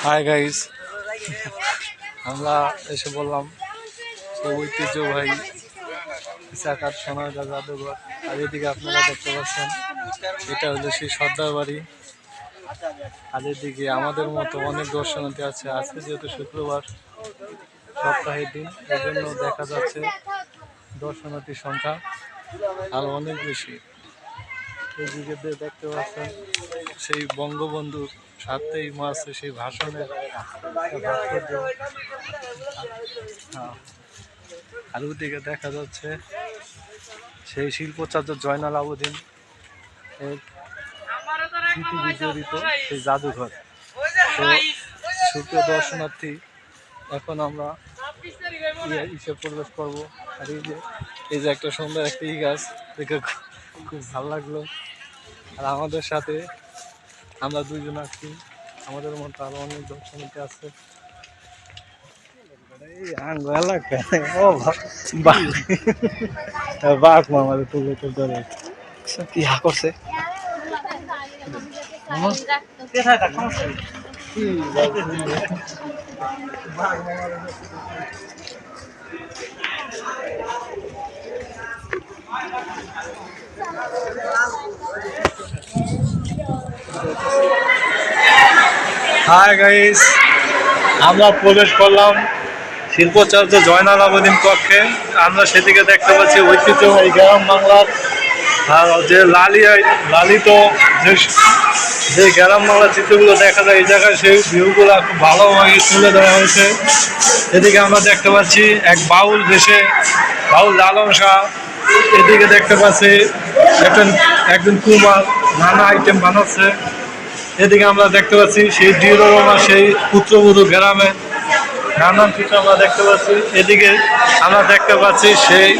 Hi guys, আমরা এসে বললাম সেই ঐতিহ্যবাহী ইসাকার সোনারগাঁ জাদুঘর। আর এদিকে আপনারা দেখতে পাচ্ছেন এটা হলো সেই সর্দার বাড়ি। আর এদিকে আমাদের মতো অনেক দর্শনার্থী আছে। আজকে যেহেতু শুক্রবার, সপ্তাহের দিন, এই জন্য দেখা যাচ্ছে দর্শনার্থীর সংখ্যা আরো অনেক বেশি। এদিকে দেখতে পাচ্ছেন সেই বঙ্গবন্ধুর ৭ই মার্চে সেই ভাষণের ভাস্কর্য। আর ওদিকে দেখা যাচ্ছে সেই শিল্পাচার্য জয়নাল আবেদিন এর স্মৃতি বিজড়িত সেই জাদুঘর। তো সুপ্রিয় দর্শনার্থী, এখন আমরা ইসে প্রবেশ করবো। আর এই যে একটা সুন্দর একটা গাছ দেখে খুব ভালো লাগলো। আর আমাদের সাথে আমরা দুইজন আছি, আমাদের মতো আরো অনেক দর্শনার্থী আছে। বাঘ মামারে তুলে ধরে কি হা করছে। হাই গাইস, আমরা প্রবেশ করলাম শিল্পাচার্য জয়নাল আবেদিন কক্ষে। আমরা সেদিকে দেখতে পাচ্ছি ঐতিহ্যবাহী গ্রাম বাংলার যে লালিত যে গ্রাম বাংলার চিত্রগুলো দেখা যায় এই জায়গায়, সেই ভিউগুলো খুব ভালোভাবে তুলে ধরা হয়েছে। এদিকে আমরা দেখতে পাচ্ছি এক বাউল দেশে বাউল লালন শাহ। এদিকে দেখতে পাচ্ছি একজন কুমার নানা আইটেম বানাচ্ছে। এদিকে আমরা দেখতে পাচ্ছি সেই ডিরোমা সেই পুত্রবধূ গ্রামে নানান কিছু আমরা দেখতে পাচ্ছি। এদিকে আমরা দেখতে পাচ্ছি সেই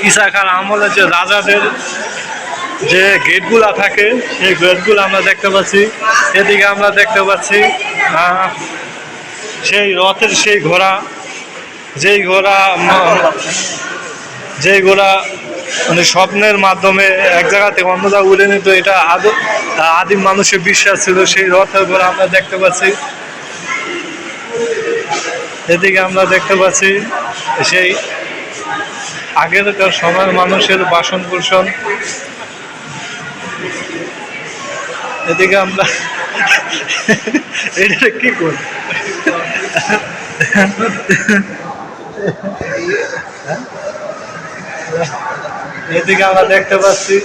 ইসাখার আমলে যে রাজাদের যে গেটগুলা থাকে সেই গেটগুলো আমরা দেখতে পাচ্ছি। এদিকে আমরা দেখতে পাচ্ছি সেই রথের সেই ঘোড়া, যেই ঘোড়া মানে স্বপ্নের মাধ্যমে এক জায়গা থেকে অন্য জায়গায় উড়ে নিত। এটা আদিম মানুষের বিশ্বাস ছিল। সেই রথের ঘোড়া আমরা দেখতে পাচ্ছি। এদিকে আমরা দেখতে পাচ্ছি সেই আগেরকার সময়ের মানুষের বাসন কুসন। এদিকে আমরা এটা কি করি, এদিকে আমরা দেখতে পাচ্ছি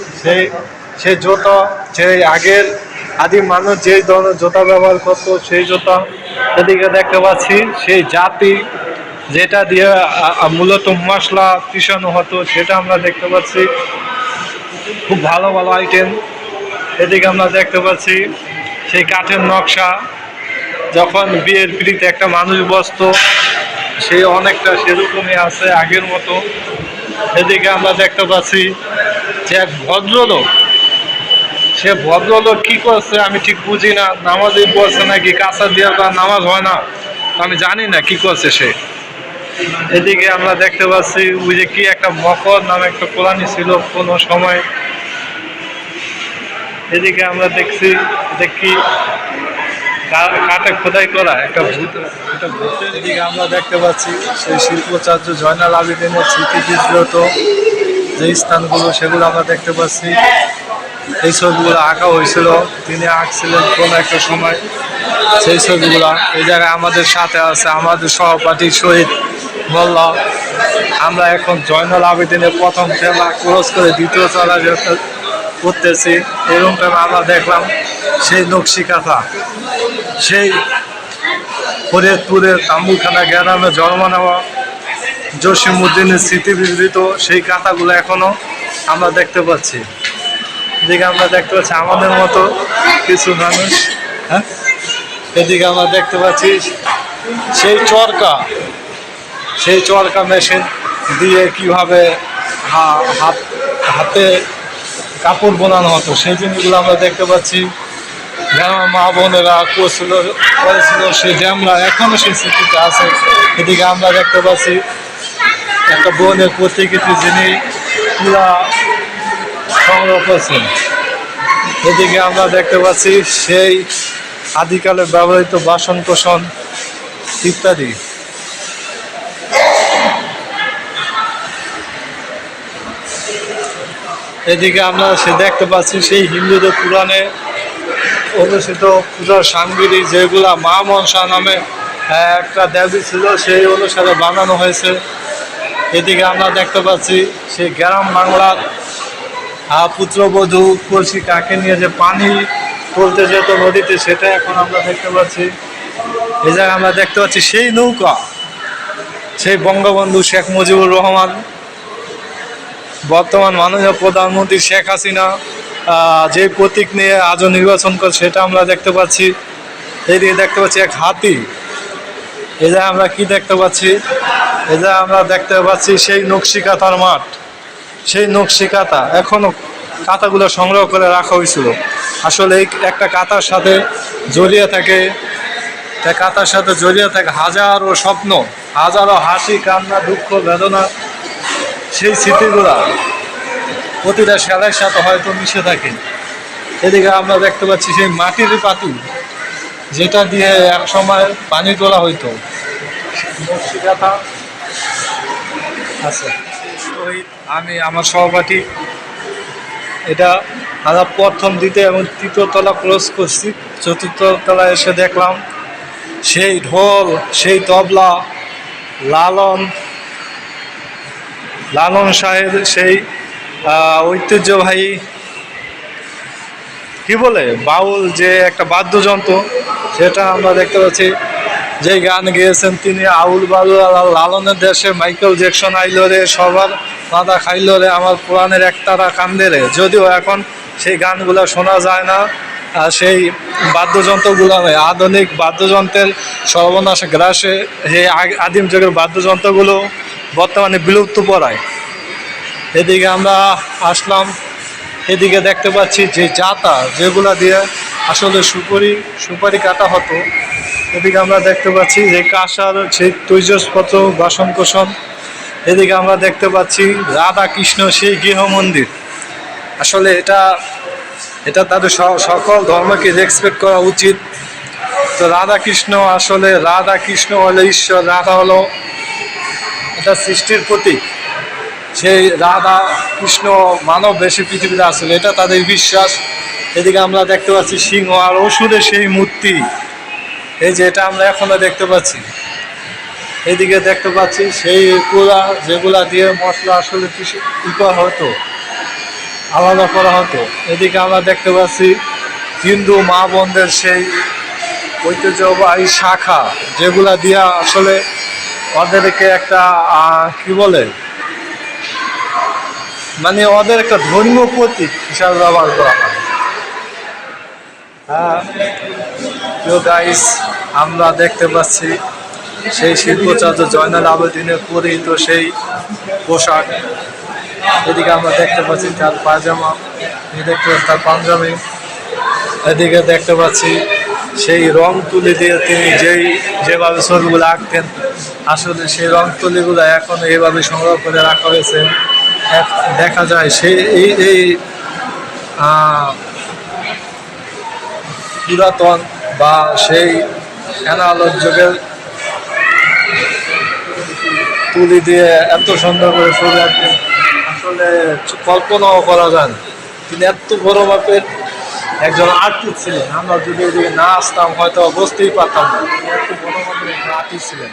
সেই জুতো, সেই আগের আদিম মানুষ যে ধরনের জুতা ব্যবহার করতো সেই জুতা। এদিকে দেখতে পাচ্ছি সেই জাতি যেটা দিয়ে মূলত মশলা পিষানো হতো, সেটা আমরা দেখতে পাচ্ছি। খুব ভালো ভালো আইটেম। এদিকে আমরা দেখতে পাচ্ছি সেই কাঠের নকশা, যখন বিয়ের পিড়িতে একটা মানুষ বসতো সেই অনেকটা সেরকমই আছে আগের মতো। এদিকে আমরা দেখতে পাচ্ছি যে এক ভদ্রলোক, সে ভদ্রলোক কি করছে আমি ঠিক বুঝি না। নামাজই পড়ছে নাকি কাঁচা দিয়ে নামাজ হয় না, আমি জানি না কি করছে সে। এদিকে আমরা দেখতে পাচ্ছি ওই যে কি একটা মকর নামে একটা কোরআনি ছিল কোনো সময়। এদিকে আমরা দেখি কাঠে খোদাই করা একটা ভূত। এদিকে আমরা দেখতে পাচ্ছি সেই শিল্পাচার্য জয়নাল আবেদিনের স্মৃতি বিজড়িত যে স্থানগুলো, সেগুলো আমরা দেখতে পাচ্ছি। এই ছবিগুলো আঁকা হয়েছিল, তিনি আঁকছিলেন কোনো একটা সময় সেই ছবিগুলো। এই জায়গায় আমাদের সাথে আছে আমাদের সহপাঠী শহীদ মোল্লা। আমরা এখন জয়নাল আবেদিনের প্রথম খেলা ক্রস করে দ্বিতীয় চলা করতেছি। এরকম আমরা দেখলাম সেই নকশি কাঁথা, সেই ফরিদপুরের তাম্বুখানা গ্রামে জন্ম নেওয়া জসিমউদ্দিনের স্মৃতি বিজড়িত সেই কাঁথাগুলো এখনো আমরা দেখতে পাচ্ছি। এদিকে আমরা দেখতে পাচ্ছি আমাদের মতো কিছু মানুষ। এদিকে আমরা দেখতে পাচ্ছি সেই চরকা মেশিন দিয়ে কিভাবে হাতে কাপড় বোনানো হতো সেই জিনিসগুলো আমরা দেখতে পাচ্ছি। গ্রামের মা বোনেরা করেছিল সেই ড্যামরা এখনো সেই স্মৃতিতে আছে। এদিকে আমরা দেখতে পাচ্ছি একটা বোনের প্রতিকৃতি যিনি পুরা সংগ্রহ করছেন। এদিকে আমরা দেখতে পাচ্ছি সেই আদিকালে ব্যবহৃত বাসন কোসন ইত্যাদি। এদিকে আমরা দেখতে পাচ্ছি সেই হিন্দুদের পুরাণে অনুষ্ঠিত পূজার সামগ্রী, যেগুলা মা মনসা নামে একটা দেবী ছিল, সেই অনুসারে বানানো হয়েছে। এদিকে আমরা দেখতে পাচ্ছি সেই গ্রাম বাংলার পুত্রবধূ কলসি কাকে নিয়ে যে পানি তুলতে যেত নদীতে, সেটা এখন আমরা দেখতে পাচ্ছি। এই জায়গায় আমরা দেখতে পাচ্ছি সেই নৌকা, সেই বঙ্গবন্ধু শেখ মুজিবুর রহমান, বর্তমান মাননীয় প্রধানমন্ত্রী শেখ হাসিনা যে প্রতীক নিয়ে আজও নির্বাচন করে, সেটা আমরা দেখতে পাচ্ছি। এইদিকে দেখতে পাচ্ছি এক হাতি। এই জায়গায় আমরা কি দেখতে পাচ্ছি? এই জায়গায় আমরা দেখতে পাচ্ছি সেই নকশি কাঁথার মাঠ। সেই নকশি কাঁথা এখনো কাঁথাগুলো সংগ্রহ করে রাখা হয়েছিল। আসলে এই একটা কাঁথার সাথে জড়িয়ে থাকে, কাঁথার সাথে জড়িয়ে থাকে হাজারো স্বপ্ন, হাজারো হাসি, কান্না, দুঃখ, বেদনা। সেই স্মৃতিগুলা প্রতিটা সেলাইয়ের সাথে হয়তো মিশে থাকে। এদিকে আমরা দেখতে পাচ্ছি সেই মাটির পাতিল, যেটা দিয়ে এক সময় পানি তোলা হইতো। নকশি কাঁথা আছে। আমি আমার সহপাঠী, এটা আমরা প্রথম দ্বিতীয় এবং তৃতীয় তলা ক্রস করছি। চতুর্থ তলায় এসে দেখলাম সেই ঢোল, সেই তবলা, লালন শাহের সেই ঐতিহ্যবাহী কি বলে বাউল যে একটা বাদ্যযন্ত্র, সেটা আমরা দেখতে পাচ্ছি। যে গান গেয়েছেন তিনি আউল বাউল লালনের দেশে মাইকেল জ্যাকসন আইলো রে, সবার মাথা খাইলো রে, আমার পুরাণের একতারা কান্দে রে। যদিও এখন সেই গানগুলো শোনা যায় না, সেই বাদ্যযন্ত্রগুলো আধুনিক বাদ্যযন্ত্রের সর্বনাশ গ্রাসে এই আদিম যুগের বাদ্যযন্ত্রগুলো বর্তমানে বিলুপ্ত পড়ায়। এদিকে আমরা আসলাম, এদিকে দেখতে পাচ্ছি যে জাতা, যেগুলা দিয়ে আসলে সুপারি কাটা হতো। এদিকে আমরা দেখতে পাচ্ছি যে কাঁসার সেই তৈজসপত্র, বাসন কোসন। এদিকে আমরা দেখতে পাচ্ছি রাধা কৃষ্ণ সেই গৃহ মন্দির। আসলে এটা তাদের সকল ধর্মকে রেসপেক্ট করা উচিত। তো রাধা কৃষ্ণ হলো ঈশ্বর, রাধা হলো এটা সৃষ্টির প্রতীক। সেই রাধা কৃষ্ণ মানব বেশি পৃথিবীতে আসলে, এটা তাদের বিশ্বাস। এদিকে আমরা দেখতে পাচ্ছি সিংহ আর অসুরের সেই মূর্তি, এই যে এটা আমরা এখনো দেখতে পাচ্ছি। এদিকে দেখতে পাচ্ছি সেই কুড়া, যেগুলা দিয়ে মশলা আসলে করা হতো, আলাদা করা হতো। এদিকে আমরা দেখতে পাচ্ছি হিন্দু মা বোনদের সেই ঐতিহ্যবাহী শাখা, যেগুলা দিয়ে আসলে ওদেরকে একটা কি বলে, মানে ওদের একটা ধর্মীয় প্রতীক হিসাবে ব্যবহার করা হয়। গাইস, আমরা দেখতে পাচ্ছি সেই শিল্পচার্য জয়নাল আবেদিনের পরিহিত সেই পোশাক। এদিকে আমরা দেখতে পাচ্ছি তার পায়জামা, দেখতে পাচ্ছি তার পাঞ্জাবি। এদিকে দেখতে পাচ্ছি সেই রং তুলি দিয়ে তিনি যেভাবে ছবিগুলো আঁকতেন, আসলে সেই রং তুলিগুলো এখন এইভাবে সংগ্রহ করে রাখা হয়েছে। দেখা যায় সেই এই পুরাতন বা সেই অ্যানালগ যুগের তুলি দিয়ে এত সুন্দর করে ছবি আঁকতেন, আসলে কল্পনাও করা যায় না। তিনি এত বড় মাপের একজন আর্টিস্ট ছিলেন। আমরা যদি এদিকে না আসতাম হয়তো বুঝতেই পারতাম না, তিনি এত বড় মাপের একজন আর্টিস্ট ছিলেন।